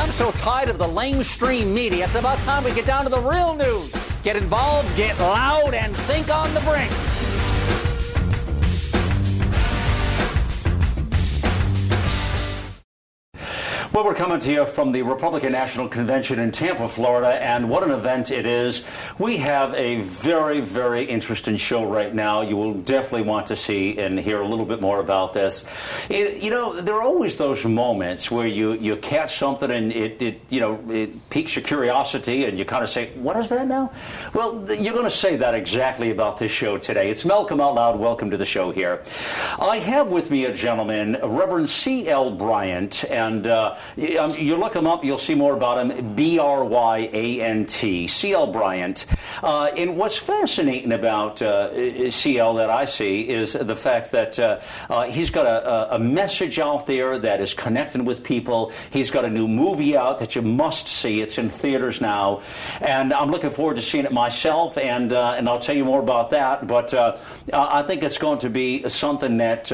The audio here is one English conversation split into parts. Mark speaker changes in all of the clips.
Speaker 1: I'm so tired of the lamestream media. It's about time we get down to the real news. Get involved, get loud, and think on the brink. Well, we're coming to you from the Republican National Convention in Tampa, Florida, and what an event it is. We have a very, very interesting show right now. You will definitely want to see and hear a little bit more about this. You know, there are always those moments where you catch something and it piques your curiosity and you kind of say, what is that now? Well, you're going to say that exactly about this show today. It's Malcolm Out Loud. Welcome to the show here. I have with me a gentleman, Reverend C.L. Bryant, and you look him up, you'll see more about him, B-R-Y-A-N-T, C.L. Bryant. And what's fascinating about C.L. that I see is the fact that he's got a message out there that is connecting with people. He's got a new movie out that you must see. It's in theaters now. And I'm looking forward to seeing it myself, and I'll tell you more about that. But I think it's going to be something that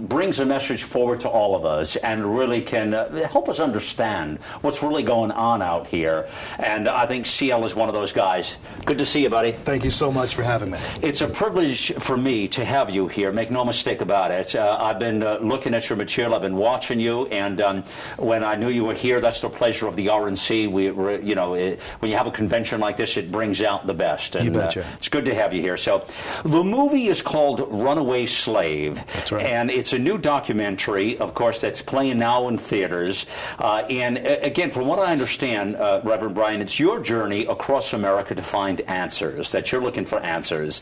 Speaker 1: brings a message forward to all of us and really can help us understand what's really going on out here. And I think CL is one of those guys. Good to see you, buddy.
Speaker 2: Thank you so much for having me.
Speaker 1: It's a privilege for me to have you here. Make no mistake about it. I've been looking at your material. I've been watching you. And when I knew you were here, that's the pleasure of the RNC. When you have a convention like this, it brings out the best. And,
Speaker 2: you betcha.
Speaker 1: It's good to have you here. So the movie is called Runaway Slave.
Speaker 2: That's right.
Speaker 1: And it's a new documentary, of course, that's playing now in theaters. And again, from what I understand, Reverend Brian, it's your journey across America to find answers, that you're looking for answers.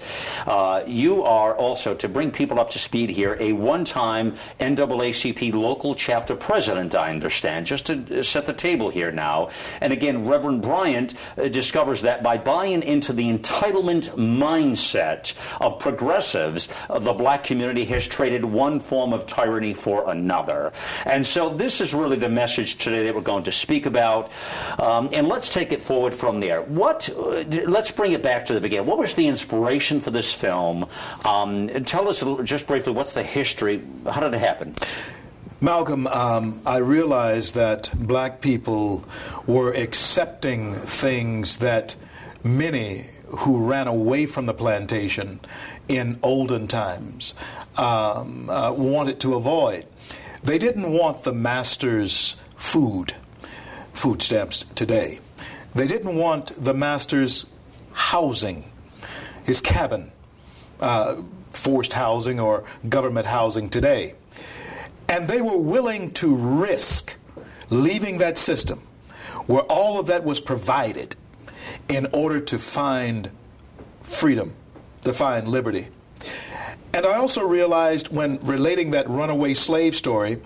Speaker 1: You are also, to bring people up to speed here, a one-time NAACP local chapter president, I understand, just to set the table here now. And again, Reverend Bryant discovers that by buying into the entitlement mindset of progressives, the black community has traded one form of tyranny for another. And so this is really the message today that we're going to speak about. And let's take it forward from there. Let's bring it back to the beginning. What was the inspiration for this film? Tell us just briefly, what's the history? How did it happen?
Speaker 2: Malcolm, I realized that black people were accepting things that many who ran away from the plantation in olden times wanted to avoid. They didn't want the master's food stamps today. They didn't want the master's housing, his cabin, forced housing or government housing today. And they were willing to risk leaving that system where all of that was provided in order to find freedom, to find liberty. And I also realized when relating that runaway slave story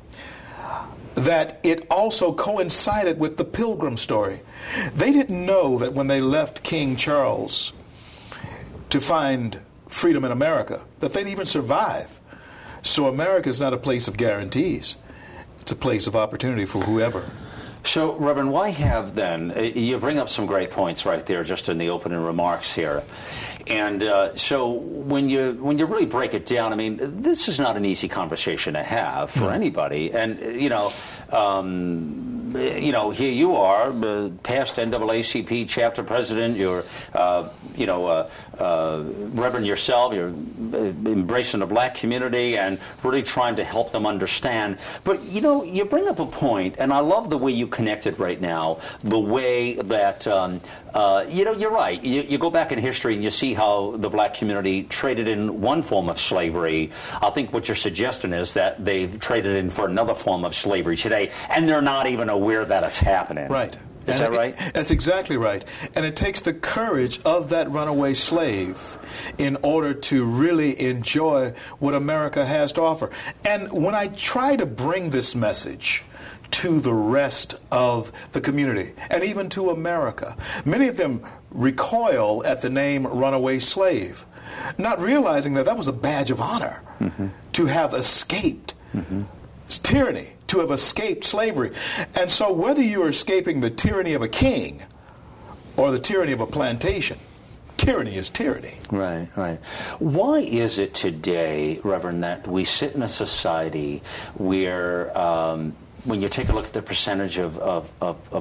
Speaker 2: that it also coincided with the Pilgrim story. They didn't know that when they left King Charles to find freedom in America, that they'd even survive. So America is not a place of guarantees. It's a place of opportunity for whoever.
Speaker 1: So, Reverend, why have then, you bring up some great points right there just in the opening remarks here. And so when you really break it down, I mean, this is not an easy conversation to have for anybody. And, here you are, past NAACP chapter president, you're, Reverend yourself, you're embracing the black community and really trying to help them understand. But, you bring up a point, and I love the way you connect it right now, the way that, you're right. You go back in history and you see how the black community traded in one form of slavery. I think what you're suggesting is that they've traded in for another form of slavery today, and they're not even aware that it's happening.
Speaker 2: Right.
Speaker 1: Is that right?
Speaker 2: That's exactly right. And it takes the courage of that runaway slave in order to really enjoy what America has to offer. And when I try to bring this message to the rest of the community, and even to America, many of them recoil at the name runaway slave, not realizing that that was a badge of honor to have escaped tyranny, to have escaped slavery. And so whether you're escaping the tyranny of a king or the tyranny of a plantation, tyranny is tyranny.
Speaker 1: Right, right. Why is it today, Reverend, that we sit in a society where when you take a look at the percentage of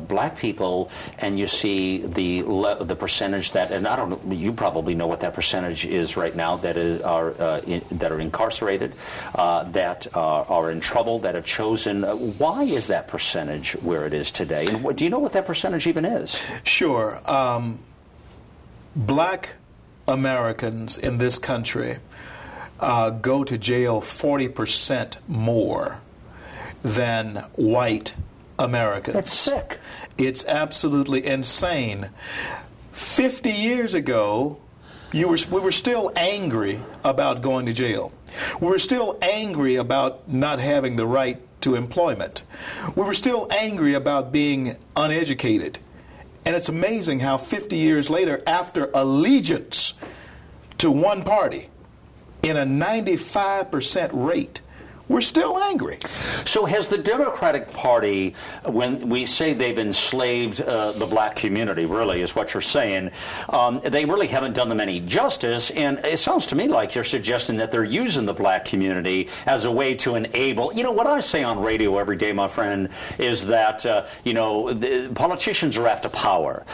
Speaker 1: black people, and you see the percentage that, and I don't know, you probably know what that percentage is right now, that are incarcerated, that are in trouble, that have chosen. Why is that percentage where it is today? And do you know what that percentage even is?
Speaker 2: Sure. Black Americans in this country go to jail 40% more than white Americans.
Speaker 1: That's sick.
Speaker 2: It's absolutely insane. 50 years ago, we were still angry about going to jail. We were still angry about not having the right to employment. We were still angry about being uneducated. And it's amazing how 50 years later, after allegiance to one party in a 95% rate, we're still angry.
Speaker 1: So has the Democratic Party, when we say they've enslaved the black community, really is what you're saying, they really haven't done them any justice, and it sounds to me like you're suggesting that they're using the black community as a way to enable, what I say on radio every day, my friend, is that, the politicians are after power.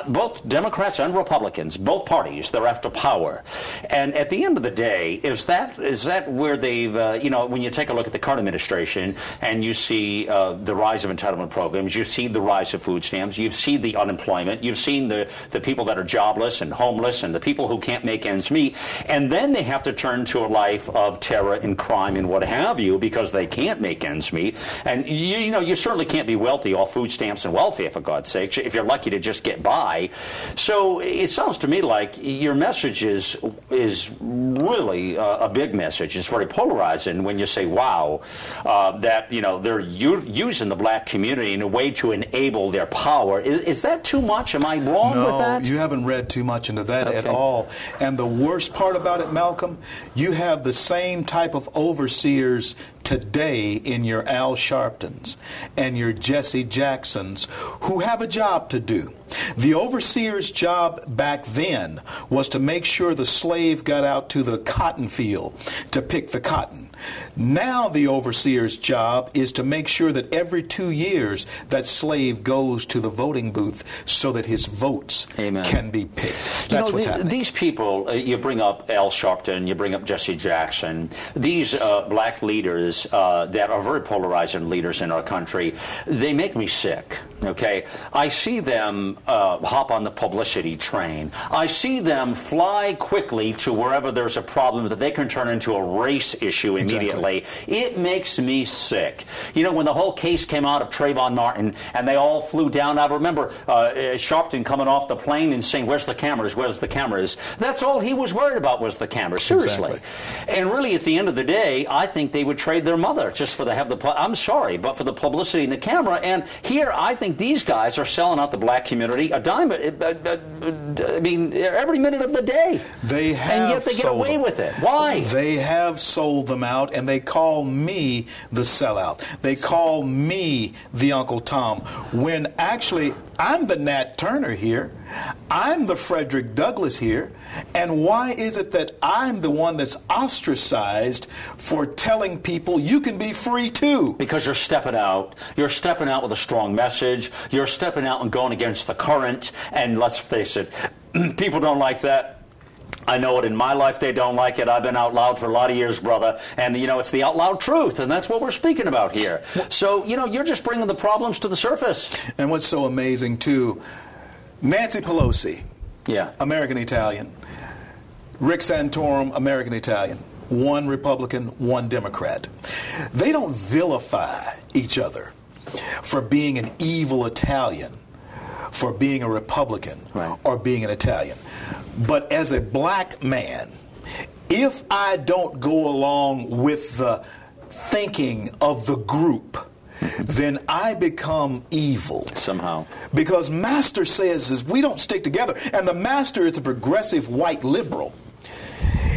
Speaker 1: Both Democrats and Republicans, both parties, they're after power. And at the end of the day, is that where they've, when you take a look at the current administration and you see the rise of entitlement programs, you see the rise of food stamps, you've seen the unemployment, you've seen the people that are jobless and homeless and the people who can't make ends meet, and then they have to turn to a life of terror and crime and what have you because they can't make ends meet. And you certainly can't be wealthy off food stamps and welfare, for God's sake, if you're lucky to just get by. So it sounds to me like your message is really a big message. It's very polarizing when you say, wow, that they're using the black community in a way to enable their power. Is that too much? Am I wrong with that?
Speaker 2: No, you haven't read too much into that at all. And the worst part about it, Malcolm, you have the same type of overseers today in your Al Sharptons and your Jesse Jacksons who have a job to do. The overseer's job back then was to make sure the slave got out to the cotton field to pick the cotton. Now the overseer's job is to make sure that every 2 years that slave goes to the voting booth so that his votes can be picked. That's what's happening.
Speaker 1: These people, you bring up Al Sharpton, you bring up Jesse Jackson, these black leaders that are very polarizing leaders in our country, they make me sick. Okay, I see them hop on the publicity train. I see them fly quickly to wherever there's a problem that they can turn into a race issue immediately. Exactly. It makes me sick. When the whole case came out of Trayvon Martin and they all flew down, I remember Sharpton coming off the plane and saying, "Where's the cameras? Where's the cameras?" That's all he was worried about, was the cameras. Seriously. Exactly. And really, at the end of the day, I think they would trade their mother just for I'm sorry, but for the publicity and the camera. And here, I think these guys are selling out the black community a dime, every minute of the day.
Speaker 2: They have,
Speaker 1: and yet they get away with it. Why?
Speaker 2: They have sold them out, and they call me the sellout. They call me the Uncle Tom, when actually I'm the Nat Turner here. I'm the Frederick Douglass here. And why is it that I'm the one that's ostracized for telling people you can be free too?
Speaker 1: Because you're stepping out. You're stepping out with a strong message. You're stepping out and going against the current. And let's face it, people don't like that. I know it. In my life, they don't like it. I've been out loud for a lot of years, brother. And, it's the out loud truth. And that's what we're speaking about here. So, you're just bringing the problems to the surface.
Speaker 2: And what's so amazing, too, Nancy Pelosi, American Italian. Rick Santorum, American Italian. One Republican, one Democrat. They don't vilify each other for being an evil Italian, for being a Republican, or being an Italian. But as a black man, if I don't go along with the thinking of the group, then I become evil.
Speaker 1: Somehow.
Speaker 2: Because Master says we don't stick together. And the Master is a progressive white liberal.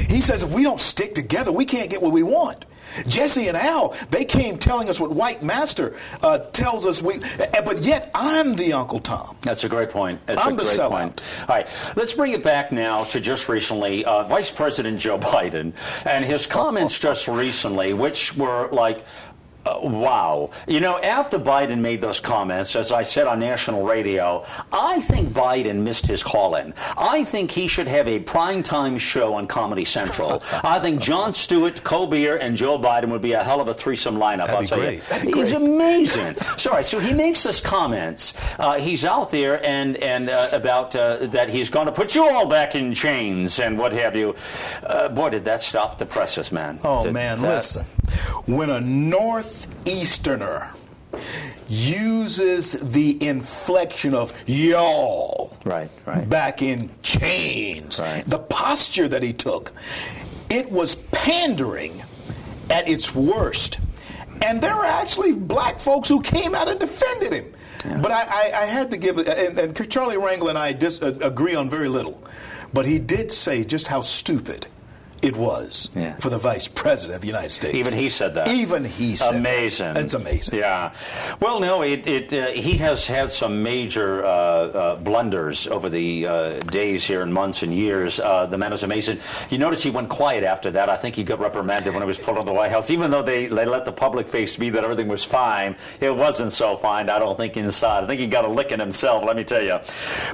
Speaker 2: He says if we don't stick together, we can't get what we want. Jesse and Al, they came telling us what White Master tells us but yet I'm the Uncle Tom.
Speaker 1: That's a great point.
Speaker 2: I'm the sellout.
Speaker 1: All right, let's bring it back now to just recently, Vice President Joe Biden and his comments just recently, which were like Wow. You know, after Biden made those comments, as I said on national radio, I think Biden missed his call-in. I think he should have a primetime show on Comedy Central. I think Jon Stewart, Colbert, and Joe Biden would be a hell of a threesome lineup.
Speaker 2: That'd
Speaker 1: I'll tell
Speaker 2: great.
Speaker 1: you.
Speaker 2: That'd be
Speaker 1: It's
Speaker 2: great.
Speaker 1: amazing. So he makes this comments. He's out there and about that he's going to put you all back in chains and what have you. Boy, did that stop the presses, man.
Speaker 2: Oh, man, listen. When a Northeasterner uses the inflection of y'all
Speaker 1: Right.
Speaker 2: back in chains,
Speaker 1: Right.
Speaker 2: the posture that he took, it was pandering at its worst. And there were actually black folks who came out and defended him. Yeah. But I had to give, and Charlie Rangel and I agree on very little, but he did say just how stupid it was for the Vice President of the United States.
Speaker 1: Even he said that.
Speaker 2: Even he said
Speaker 1: amazing.
Speaker 2: that. It's amazing.
Speaker 1: Yeah. Well, no, he has had some major blunders over the days here and months and years. The man is amazing. You notice he went quiet after that. I think he got reprimanded when he was pulled out of the White House. Even though they let the public face be that everything was fine, it wasn't so fine, I don't think, inside. I think he got a licking himself, let me tell you.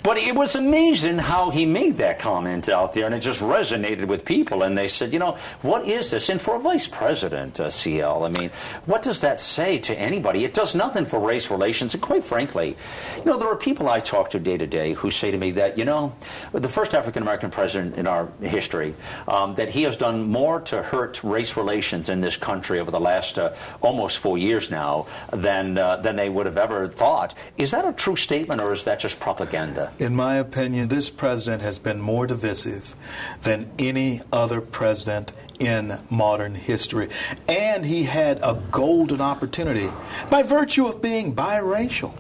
Speaker 1: But it was amazing how he made that comment out there, and it just resonated with people. And they said, you know, what is this? And for a vice president, CL, I mean, what does that say to anybody? It does nothing for race relations. And quite frankly, you know, there are people I talk to day to day who say to me that, you know, the first African-American president in our history, that he has done more to hurt race relations in this country over the last almost 4 years now than they would have ever thought. Is that a true statement, or is that just propaganda?
Speaker 2: In my opinion, this president has been more divisive than any other president in modern history. And he had a golden opportunity by virtue of being biracial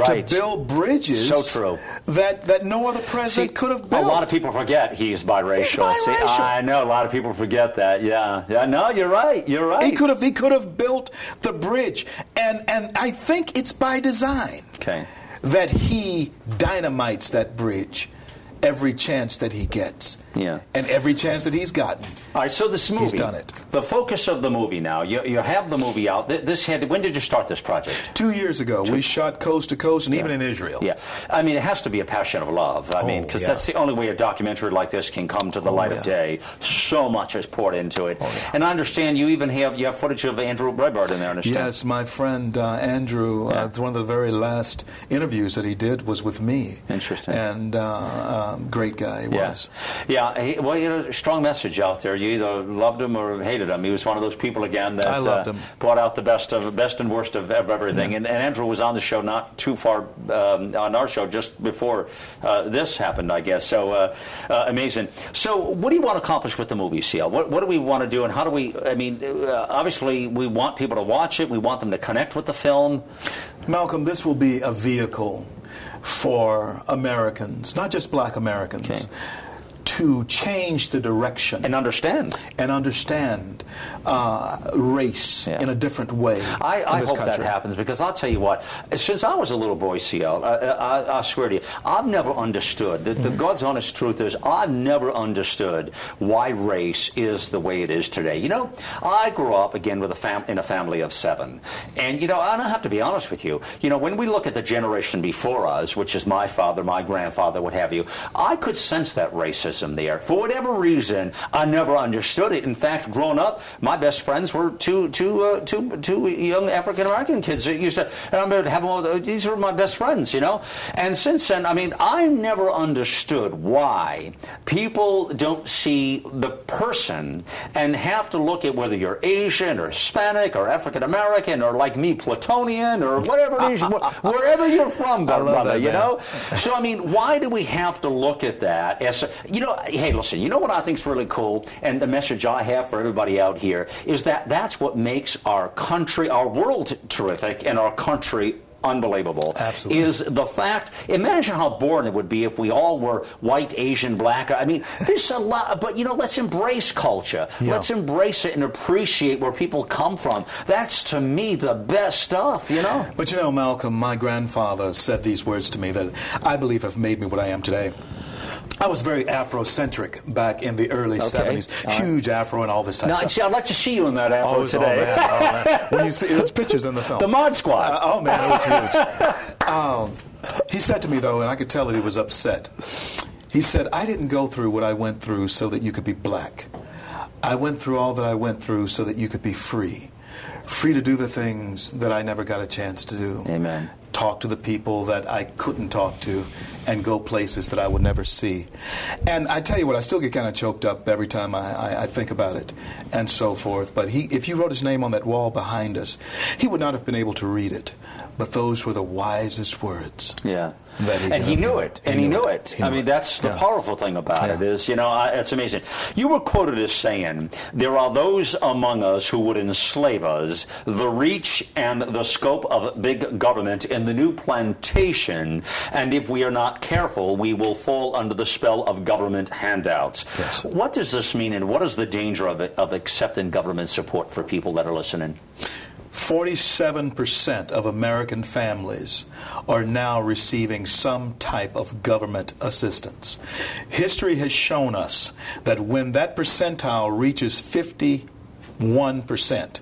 Speaker 2: to build bridges
Speaker 1: so true.
Speaker 2: that no other president could have built.
Speaker 1: A lot of people forget he's biracial.
Speaker 2: He's biracial.
Speaker 1: See, I know a lot of people forget that. Yeah. No, you're right. You're right.
Speaker 2: He could have built the bridge, and I think it's by design that he dynamites that bridge every chance that he gets.
Speaker 1: Yeah.
Speaker 2: And every chance that he's gotten.
Speaker 1: All right, so this movie.
Speaker 2: He's done it.
Speaker 1: The focus of the movie now, you have the movie out. When did you start this project?
Speaker 2: 2 years ago. We shot coast to coast and even in Israel.
Speaker 1: Yeah. I mean, it has to be a passion of love. I mean, because that's the only way a documentary like this can come to the light of day. So much is poured into it. And I understand you even have footage of Andrew Breitbart in there, I understand.
Speaker 2: Yes, my friend Andrew, one of the very last interviews that he did was with me.
Speaker 1: Interesting.
Speaker 2: And great guy he was.
Speaker 1: Yeah. Well, you know, strong message out there. You either loved him or hated him. He was one of those people again that
Speaker 2: I loved him.
Speaker 1: Brought out the best and worst of everything. And Andrew was on the show not too far on our show just before this happened, I guess. So amazing. So what do you want to accomplish with the movie, CL? What do we want to do, and how do we? I mean, obviously we want people to watch it. We want them to connect with the film.
Speaker 2: Malcolm, this will be a vehicle for Americans, not just black Americans, to change the direction
Speaker 1: and understand
Speaker 2: race in a different way.
Speaker 1: I hope that happens, because I'll tell you what, since I was a little boy, CL, I swear to you, I've never understood, the God's honest truth is, I've never understood why race is the way it is today. You know, I grew up, again, with in a family of 7. And, you know, I have to be honest with you, you know, when we look at the generation before us, which is my father, my grandfather, what have you, I could sense that racism there. For whatever reason, I never understood it. In fact, growing up, my best friends were two young African American kids that used to, and I have these were my best friends, you know. And since then, I mean, I never understood why people don't see the person and have to look at whether you're Asian or Hispanic or African American or, like me, Platonian or whatever it is, wherever you're from, brother, you know. So I mean, why do we have to look at that as, you know? Hey, listen, you know what I think is really cool, and the message I have for everybody out here is that that's what makes our country, our world terrific, and our country unbelievable.
Speaker 2: Absolutely.
Speaker 1: Is the fact, imagine how boring it would be if we all were white, Asian, black. I mean, there's a lot, but, you know, let's embrace culture. Yeah. Let's embrace it and appreciate where people come from. That's, to me, the best stuff, you know?
Speaker 2: But, you know, Malcolm, my grandfather said these words to me that I believe have made me what I am today. I was very Afrocentric back in the early 70s. Huge Afro and all this type of stuff.
Speaker 1: I'd like to see you in that Afro today.
Speaker 2: Man. When you see, there's pictures in the film.
Speaker 1: The Mod Squad.
Speaker 2: Oh, man, it was huge. He said to me, though, and I could tell that he was upset, he said, I didn't go through what I went through so that you could be black. I went through all that I went through so that you could be free. Free to do the things that I never got a chance to do.
Speaker 1: Amen.
Speaker 2: Talk to the people that I couldn't talk to, and go places that I would never see. And I tell you what, I still get kind of choked up every time I think about it, and so forth. But if you wrote his name on that wall behind us, he would not have been able to read it. But those were the wisest words.
Speaker 1: Yeah.
Speaker 2: And
Speaker 1: he knew it. And he knew it. I mean, that's the powerful thing about it is, it's amazing. You were quoted as saying, there are those among us who would enslave us. The reach and the scope of big government in the new plantation, and if we are not careful, we will fall under the spell of government handouts.
Speaker 2: Yes.
Speaker 1: What does this mean, and what is the danger of accepting government support for people that are listening?
Speaker 2: 47% of American families are now receiving some type of government assistance. History has shown us that when that percentile reaches 51%,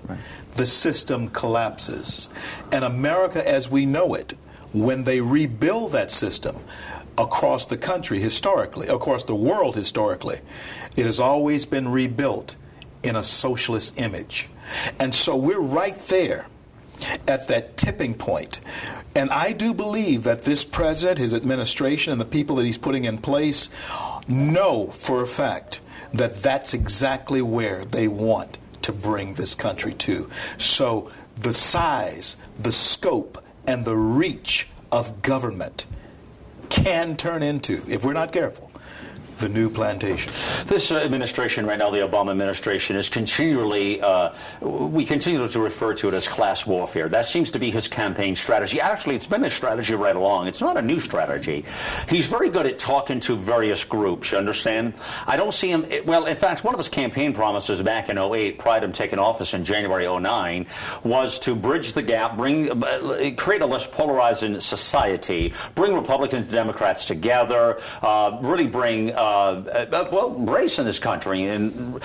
Speaker 2: the system collapses. And America as we know it, when they rebuild that system across the country historically, across the world historically, it has always been rebuilt in a socialist image. And so we're right there at that tipping point. And I do believe that this president, his administration, and the people that he's putting in place know for a fact that that's exactly where they want to bring this country to. So the size, the scope, and the reach of government can turn into, if we're not careful, the new plantation.
Speaker 1: This administration right now, the Obama administration, is continually, we continue to refer to it as class warfare. That seems to be his campaign strategy. Actually, it's been a strategy right along. It's not a new strategy. He's very good at talking to various groups, you understand? I don't see him, well, in fact, one of his campaign promises back in 08, prior to him taking office in January 09, was to bridge the gap, create a less polarizing society, bring Republicans and Democrats together, really bring race in this country. And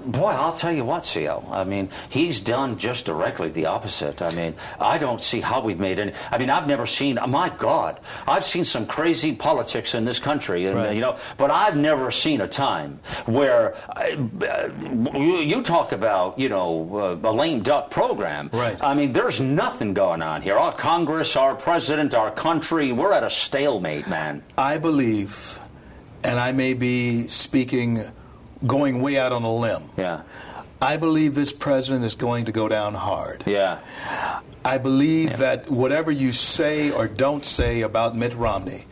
Speaker 1: boy, I'll tell you what, CL, I mean, he's done just directly the opposite. I mean, I don't see how we've made any. I mean, I've never seen, my God, I've seen some crazy politics in this country, and, but I've never seen a time where you talk about, a lame duck program.
Speaker 2: Right.
Speaker 1: I mean, there's nothing going on here. Our Congress, our president, our country, we're at a stalemate, man.
Speaker 2: I believe, and I may be going way out on a limb.
Speaker 1: Yeah.
Speaker 2: I believe this president is going to go down hard.
Speaker 1: Yeah.
Speaker 2: I believe that whatever you say or don't say about Mitt Romney,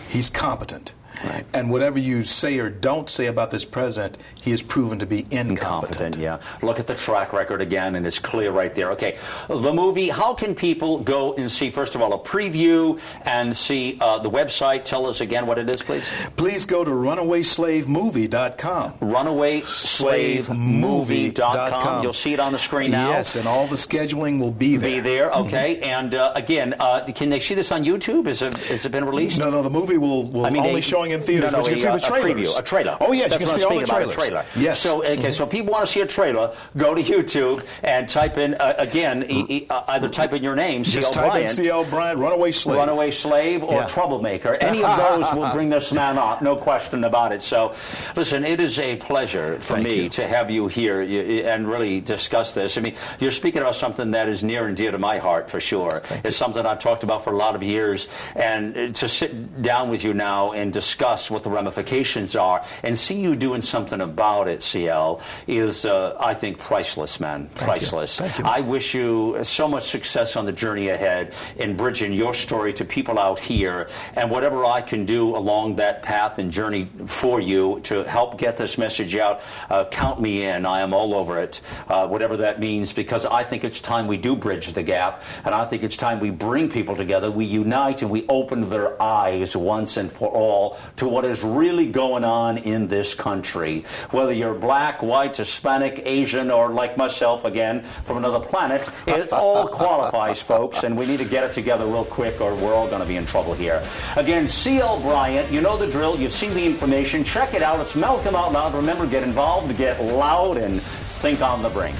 Speaker 2: he's competent. Right. And whatever you say or don't say about this president, he has proven to be incompetent.
Speaker 1: Yeah. Look at the track record again, and it's clear right there. Okay, the movie, how can people go and see, first of all, a preview and see the website? Tell us again what it is, please.
Speaker 2: Please go to runawayslavemovie.com.
Speaker 1: Runawayslavemovie.com. You'll see it on the screen now.
Speaker 2: Yes, and all the scheduling will be there.
Speaker 1: Okay. And again, can they see this on YouTube? Has it been released?
Speaker 2: No, the movie will only showing in theaters, but you can see the trailers.
Speaker 1: A trailer.
Speaker 2: Oh, yes,
Speaker 1: That's
Speaker 2: you can see all the trailers. Yes.
Speaker 1: So, so if people want to see a trailer, go to YouTube and type in, either type in your name,
Speaker 2: C.L. Bryant. Type in C.L. Bryant, Runaway Slave.
Speaker 1: Runaway Slave or Troublemaker. Any of those will bring this man up, no question about it. So, listen, it is a pleasure for me to have you here and really discuss this. I mean, you're speaking about something that is near and dear to my heart, for sure. It's something I've talked about for a lot of years. And to sit down with you now and discuss what the ramifications are and see you doing something about it, CL, is, I think, priceless, man. Priceless.
Speaker 2: Thank you.
Speaker 1: I wish you so much success on the journey ahead in bridging your story to people out here, and whatever I can do along that path and journey for you to help get this message out, count me in. I am all over it, whatever that means, because I think it's time we do bridge the gap, and I think it's time we bring people together, we unite, and we open their eyes once and for all to what is really going on in this country. Whether you're black, white, Hispanic, Asian, or like myself, again, from another planet, it all qualifies, folks, and we need to get it together real quick or we're all going to be in trouble here. Again, C.L. Bryant, you know the drill. You've seen the information. Check it out. It's Malcolm Out Loud. Remember, get involved, get loud, and think on the brink.